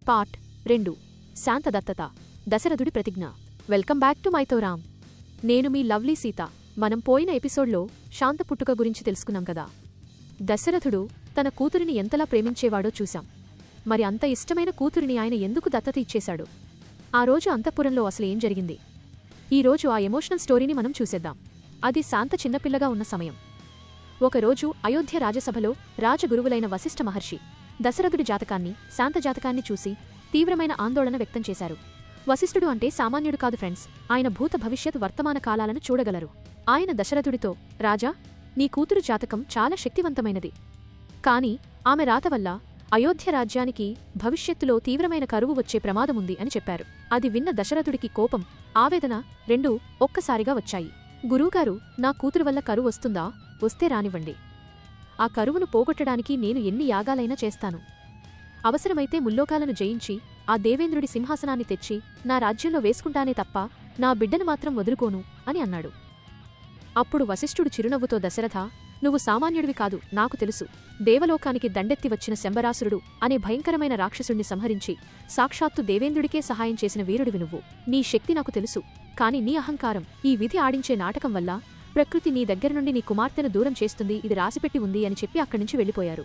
Part 2 శాంతదత్తత దశరథుడి ప్రతిజ్ఞ. Welcome back to Mythoram. నేను మీ లవ్లీ సీత. మనం పోయిన ఎపిసోడ్లో శాంత పుట్టుక గురించి తెలుసుకున్నాం కదా. దశరథుడు తన కూతురిని ఎంతలా ప్రేమించేవాడో చూశాం. మరి అంత ఇష్టమైన కూతురిని ఆయన ఎందుకు దత్తత ఇచ్చేశాడు? ఆ రోజు అంతఃపురంలో అసలు ఏం జరిగింది? ఈరోజు ఆ ఎమోషనల్ స్టోరీని మనం చూసేద్దాం. అది శాంత చిన్నపిల్లగా ఉన్న సమయం. ఒకరోజు అయోధ్య రాజసభలో రాజగురువులైన వశిష్ఠ మహర్షి దశరథుడి జాతకాన్ని, శాంత జాతకాన్ని చూసి తీవ్రమైన ఆందోళన వ్యక్తం చేశారు. వశిష్ఠుడు అంటే సామాన్యుడు కాదు ఫ్రెండ్స్. ఆయన భూత భవిష్యత్ వర్తమాన కాలాలను చూడగలరు. ఆయన దశరథుడితో, రాజా, నీ కూతురు జాతకం చాలా శక్తివంతమైనది. కాని ఆమె రాత వల్ల అయోధ్య రాజ్యానికి భవిష్యత్తులో తీవ్రమైన కరువు వచ్చే ప్రమాదముంది అని చెప్పారు. అది విన్న దశరథుడికి కోపం, ఆవేదన రెండూ ఒక్కసారిగా వచ్చాయి. గురువుగారు, నా కూతురు వల్ల కరువు వస్తుందా? వస్తే రానివ్వండి. ఆ కరువును పోగొట్టడానికి నేను ఎన్ని యాగాలైనా చేస్తాను. అవసరమైతే ముల్లోకాలను జయించి ఆ దేవేంద్రుడి సింహాసనాన్ని తెచ్చి నా రాజ్యంలో వేసుకుంటానే తప్ప నా బిడ్డను మాత్రం వదులుకోను అని అన్నాడు. అప్పుడు వశిష్ఠుడు చిరునవ్వుతో, దశరథ, నువ్వు సామాన్యుడివి కాదు, నాకు తెలుసు. దేవలోకానికి దండెత్తి వచ్చిన శంబరాసురుడు అనే భయంకరమైన రాక్షసుణ్ణి సంహరించి సాక్షాత్తు దేవేంద్రుడికే సహాయం చేసిన వీరుడివి నువ్వు. నీ శక్తి నాకు తెలుసు. కాని నీ అహంకారం, ఈ విధి ఆడించే నాటకం వల్ల ప్రకృతి నీ దగ్గర నుండి నీ కుమార్తెను దూరం చేస్తుంది. ఇది రాసిపెట్టి ఉంది అని చెప్పి అక్కడ్నుంచి వెళ్ళిపోయారు.